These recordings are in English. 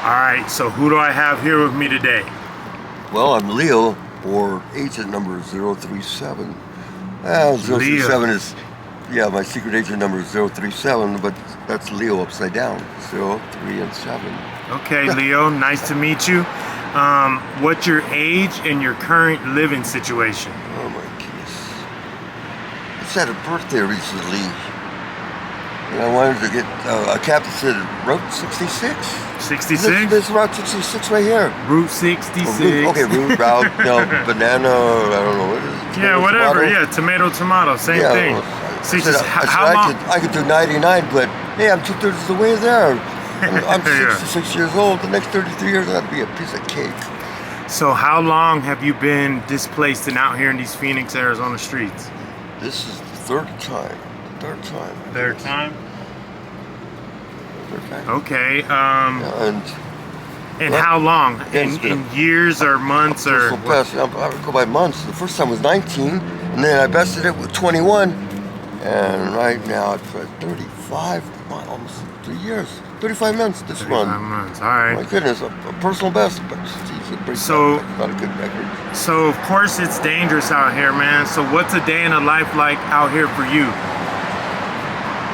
Alright, so who do I have here with me today? Well, I'm Leo, or agent number 037. 037 is, my secret agent number is 037, but that's Leo upside down. 0, 3, and 7. Okay, Leo, nice to meet you. What's your age and your current living situation? Oh my goodness. I just had a birthday recently. And I wanted to get, a captain said Route 66. 66? This Route 66 right here. Route 66. Okay, route, banana, I don't know what it is. Yeah, whatever, tomato, same thing. I could do 99, but hey, I'm 2/3 of the way there. I'm 66 years old. The next 33 years, that'd be a piece of cake. So how long have you been displaced and out here in these Phoenix, Arizona streets? This is the third time. Third time? Third time. Okay. And how long? In years or months or? I would go by months. The first time was 19, and then I bested it with 21, and right now it's 35, almost 3 years. 35 months this month. 35 months, all right. My goodness, a personal best, but geez, not a good record. So of course it's dangerous out here, man. So what's a day in a life like out here for you?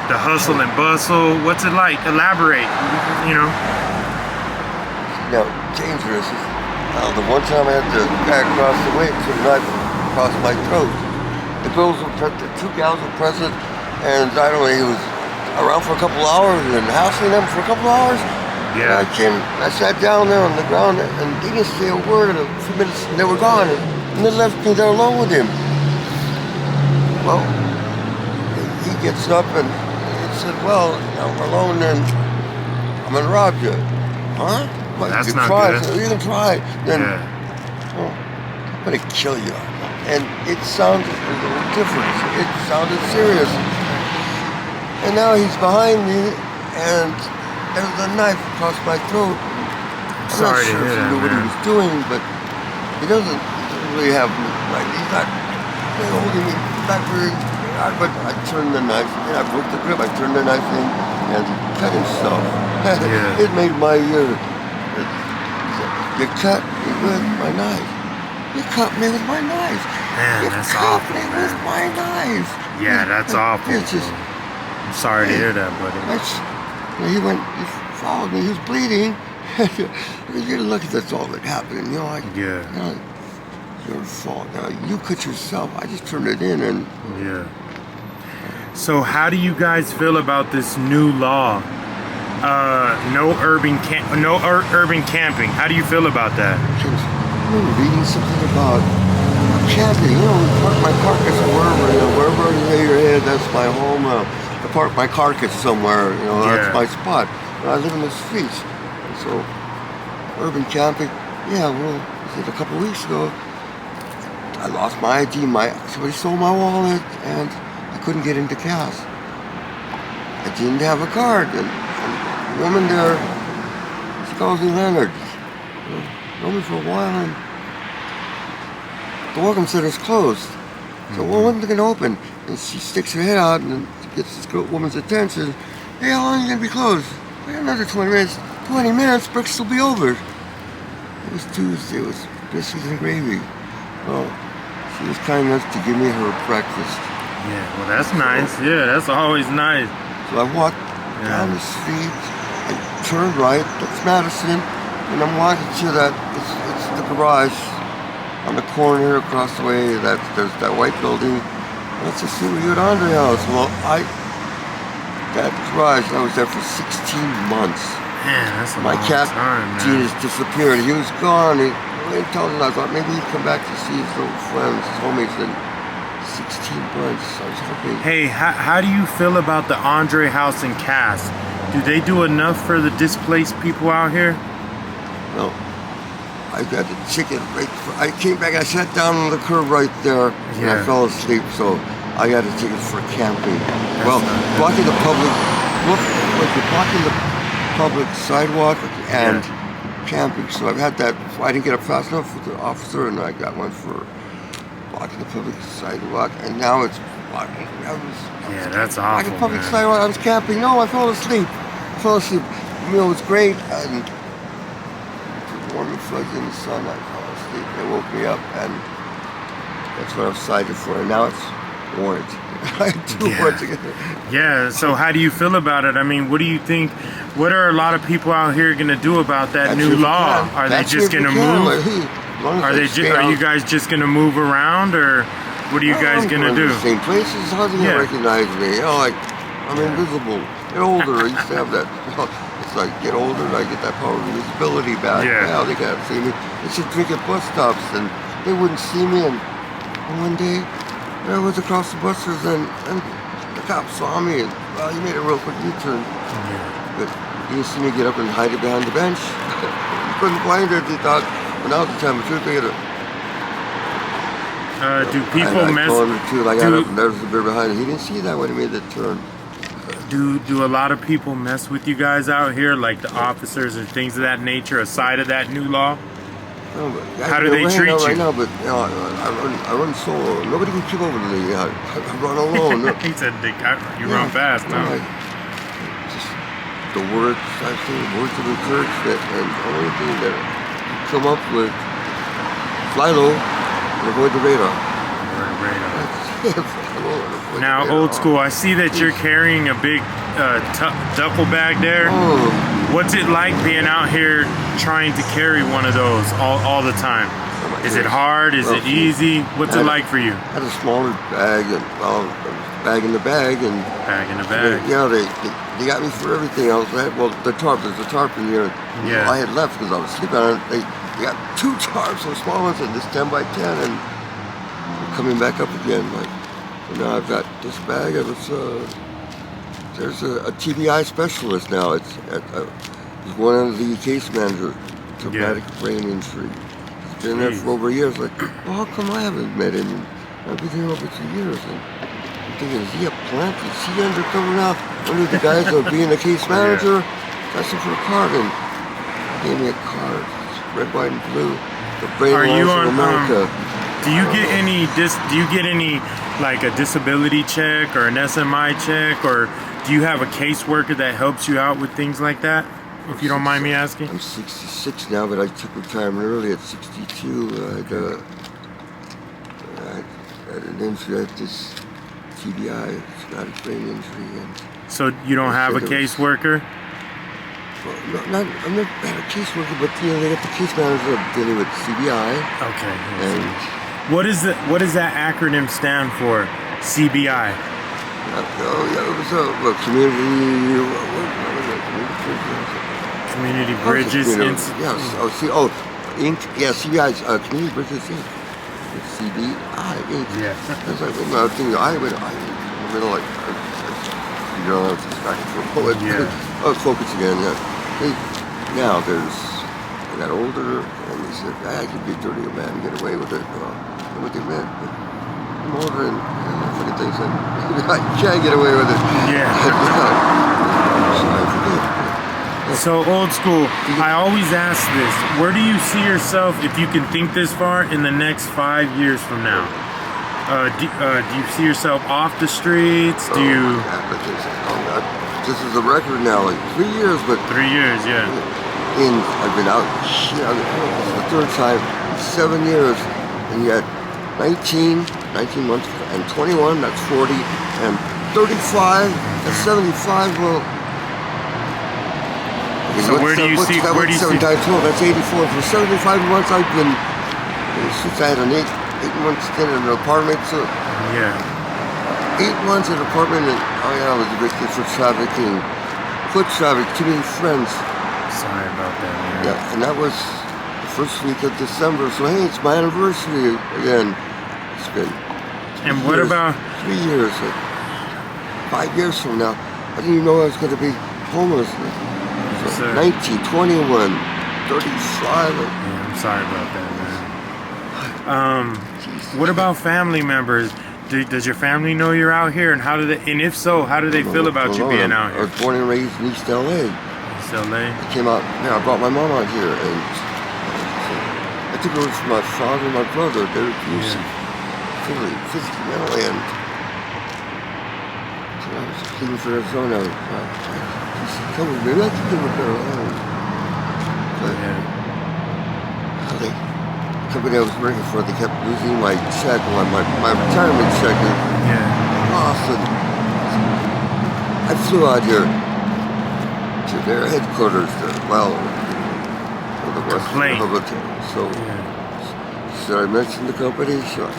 The hustle and bustle, what's it like? Elaborate, Now, dangerous is, the one time I had the guy across the way put a knife across my throat. The girls were present, the two gals were present, and I don't know, he was around for a couple hours and hassling them for a couple hours. Yeah. And I sat down there on the ground and they didn't say a word in a few minutes and they were gone. And they left me there alone with him. Well, he gets up and he said, well, now we're alone and I'm gonna rob you. Huh? Well, that's you can not try. good. So you can try. Then, I'm gonna kill you. And it sounded a little different. It sounded serious. And now he's behind me, and there's a knife across my throat. I'm not sure if he knew what he was doing, but he doesn't really have, he's not holding me back very hard. But I turned the knife, and I broke the grip, I turned the knife in, and he cut himself. It made my ear. You cut me with my knife. You cut me with my knife. Man, that's awful, You cut me with my knife. Yeah, that's awful. It's just... I'm sorry to hear that, buddy. He followed me, he was bleeding. You look at that's all that happened, your fault. You cut yourself, I just turned it in and... Yeah. So how do you guys feel about this new law? No urban camping. How do you feel about that? I remember reading something about camping. Park my carcass wherever you lay your head, that's my home. I park my carcass somewhere, that's my spot. I live in the streets. So, urban camping, a couple of weeks ago, I lost my ID, somebody stole my wallet, and I couldn't get into CAS. I didn't have a card, and the woman there, she calls me Leonard. Known me for a while, and the welcome center's closed. So, when's it gonna open? And she sticks her head out and gets this woman's attention. Hey, how long are you gonna be closed? Another 20 minutes. 20 minutes, breakfast will be over. It was Tuesday. It was biscuits and gravy. Well, she was kind enough to give me her breakfast. Yeah, well, that's nice. Yeah, that's always nice. So I walked down the street. I turned right. That's Madison, and I'm walking to that. It's the garage on the corner here across the way. There's that white building. Let's just see what you at Andre House. Well, that garage, I was there for 16 months. Man, that's a My long cat, time, man. Genius, disappeared. He was gone. He told him, I thought maybe he'd come back to see his little friends, his homies, in 16 months. I was hoping. Hey, how do you feel about the Andre House in Cass? Do they do enough for the displaced people out here? No. I got the chicken I came back, I sat down on the curb right there, and I fell asleep, so I got a ticket for camping. Blocking the public sidewalk and camping. So I've had that. I didn't get up fast enough with the officer, and I got one for blocking the public sidewalk, and now it's blocking. That's awful. Blocking the public sidewalk. I was camping. No, I fell asleep. The meal was great, and warm and fuzzy in the sun. I fell asleep. They woke me up, and that's what I was cited for. And now it's warrant. I had 2 warrants again. Yeah, so how do you feel about it? I mean, what do you think, what are a lot of people out here going to do about that new law? Are they just going to move? Are you guys just going to move around, or what are you guys going to do? Same places. How do they recognize me? You know, like, I'm invisible. Get older. I used to have that. You know, it's like, get older and I get that power of invisibility back. Now they can't see me. They should drink at bus stops and they wouldn't see me. And one day, I was across the buses and the cop saw me and, well, he made a real quick U-turn. But he didn't see me get up and hide it behind the bench. You couldn't find it. He thought, well, now's the time of truth. They get it. Do people mess? I got up and there's the bear behind him. He didn't see that when he made the turn. Do a lot of people mess with you guys out here, like the officers and things of that nature, aside of that new law? No, how do they treat you? Right now, but you know, I run solo. Nobody can keep over to me. I run alone. He said you run fast, huh? Just the words I say, words of encouragement, and the only thing that I come up with: fly low and avoid the radar. Now, old school, I see that you're carrying a big duffel bag there. What's it like being out here trying to carry one of those all the time? Is it hard? Is it easy? What's it like for you? I had a smaller bag, and bag in the bag, and bag in the bag. They got me for everything else. Well, the tarp. There's a tarp in here. I had left because I was sleeping on it. They got 2 tarps, some small ones, and this 10 by 10, and coming back up again. Like, so now I've got this bag. There's a TBI specialist now. It's one of the case managers, traumatic brain injury. He's been there for over years. Like, well, how come I haven't met him? I've been here over 2 years. And I'm thinking, is he a plant? Is he undercover now? One of the guys of being a case manager, asked him for a card, and he gave me a card. It's red, white, and blue. The Brain Lines of America. Do you get any? Do you get any, like a disability check or an SMI check, or do you have a caseworker that helps you out with things like that? If you don't mind me asking. I'm 66 now, but I took retirement early at 62. I had an injury at this TBI, traumatic brain injury, and so you don't have a caseworker? Well, I'm not a caseworker, but you know, they got the case manager dealing with CBI. Okay. And what does that acronym stand for? CBI. It was a community. Community Bridges Institute. Yes. Inc. Yeah, CBI's Community Bridges Inc. It's CBI Inc. Yeah. That's like I was thinking. I in the middle like you know, I was just back and forth. I was focused again. Now I got older, and they said, "I can be a dirty man and get away with it." What they meant. But I'm older, and I forget things, and I can't get away with it. So I forget. So old school, I always ask this: where do you see yourself, if you can think this far, in the next 5 years from now? Do you see yourself off the streets? Do you? This is a record now, like 3 years, but 3 years, yeah. I've been out. Shit, this is the 3rd time in 7 years, and yet 19 months, and 21. That's 40, and 35. That's 75. Well. So where do you see? Where do you see? 7 times 12. That's 84. For 75 months, I've been since I had an 8-month stint in an apartment. So 8 months in an apartment, and I was evicted for trafficking, foot traffic. Too many friends. Sorry about that, man. Yeah, and that was the first week of December. So hey, it's my anniversary again. It's been. And what about 3 years? 5 years from now, I didn't even know I was going to be homeless. So 19, 21, 35. I'm sorry about that, man. What about family members? Does your family know you're out here, and and if so, how do they feel about you being out here? I was born and raised in East LA. East LA. I came out. Yeah, I brought my mom out here, and I took over from my father and my brother. They were abusive, physically, mentally, and so I was leaving for Arizona. Come with me. Maybe I could give a better home. But the company I was working for, they kept losing my check, my retirement check. Yeah. Lost it. I flew out here to their headquarters, the Western Republic. So, should I mention the company? Sure.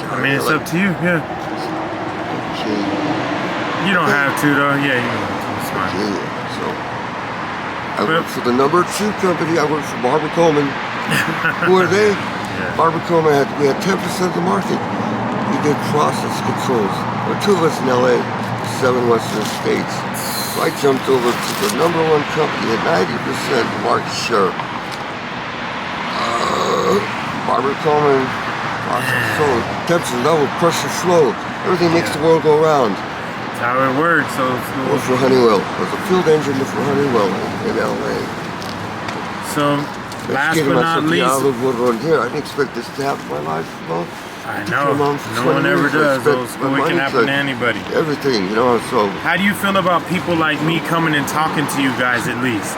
I mean, it's up to you. Yeah. Okay. You don't have to, though. Yeah, you don't have to. It's fine. Okay. So, I work for the number 2 company. I work for Barbara Coleman. Who are they? Yeah. Barbara Coleman we had 10% of the market. We did process controls. There were 2 of us in LA, 7 Western states. So I jumped over to the number 1 company at 90% market share. Barbara Coleman, process control, temperature level, pressure flow. Everything makes the world go round. That's how it works. So I worked for Honeywell. I was a field engineer for Honeywell in LA. So, last but not least, here. I didn't expect this to happen in my life. Well, I know. No one ever does. Old school, it can happen to anybody. Everything, you know. So, how do you feel about people like me coming and talking to you guys? At least,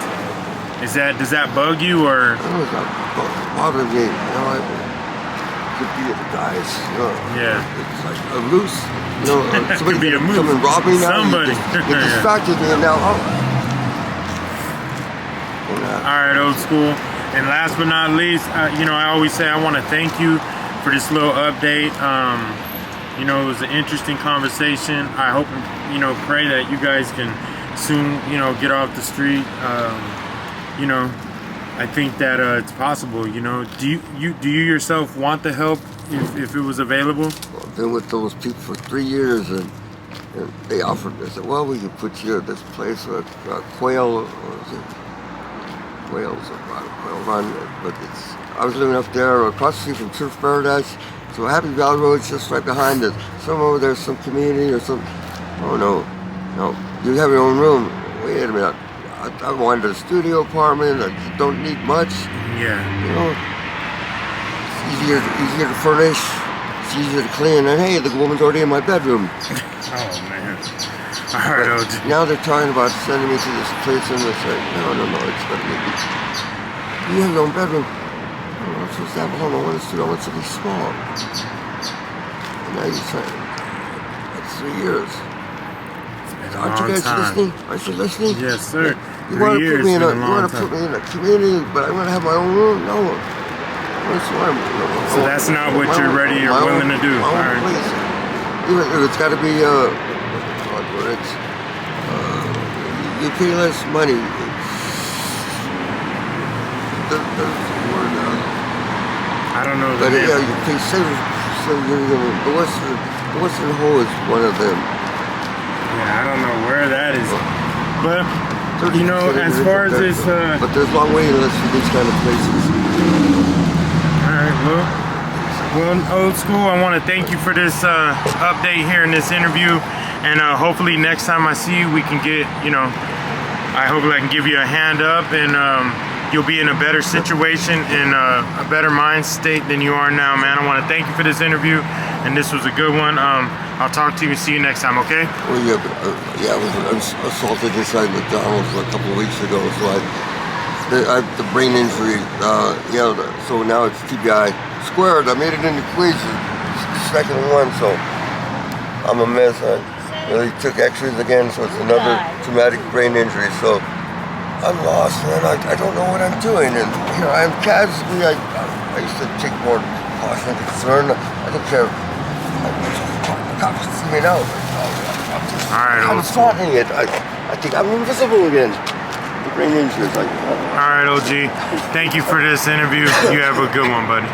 does that bug you or? I don't know, it's not bothering me. You know, I could be a guys. You know, yeah. It's like a loose. You know, somebody could be a move. Come and rob me now. Somebody. You distracted me, and now. All right, old school. And last but not least, you know, I always say I want to thank you for this little update. You know, it was an interesting conversation. I hope, you know, pray that you guys can soon, you know, get off the street. You know, I think that it's possible. You know, do you yourself want the help if it was available? Well, I've been with those people for 3 years, and they offered me. I said, well, we can put you at this place, Quail, Wales, Quail Run, but I was living up there across the street from Surf Paradise, so Happy Valley Road's just right behind it. Some over there, some community or some. Oh no, you have your own room. Wait a minute, I wanted a studio apartment. I don't need much. Yeah. You know, it's easier to furnish. It's easier to clean. And hey, the woman's already in my bedroom. Oh man. All right, OG. Now they're talking about sending me to this place, and it's like, no, it's gonna be. You have your own bedroom. I'm not supposed to have a home. I want a studio. I want it to be small. And now you're trying. That's 3 years. Aren't you guys listening? Aren't you listening? Yes, sir. You want to put me in a community, but I want to have my own room? No. So that's not what you're ready or willing to do. All right. It's got to be you pay less money. I don't know. But yeah, you pay the Western Hole is one of them. Yeah, I don't know where that is. But you know, as far as this, but there's long waiting lists for these kind of places. All right, well, old school. I want to thank you for this update here in this interview, and hopefully next time I see you, we can get, you know, I hope I can give you a hand up, and you'll be in a better situation, in a better mind state than you are now, man. I want to thank you for this interview, and this was a good one. I'll talk to you and see you next time, okay? Well, yeah, but, I was assaulted inside McDonald's a couple of weeks ago, so I have the brain injury, so now it's TBI squared. I made it into equation, second one, so I'm a mess. They took x-rays again, so it's another traumatic brain injury, so I'm lost, man. I don't know what I'm doing, and here I am casually. I used to take more caution and concern. I don't care. The cops can see me now. I'm starting it. I think I'm invisible again. The brain injury is like. All right, OG. Thank you for this interview. You have a good one, buddy.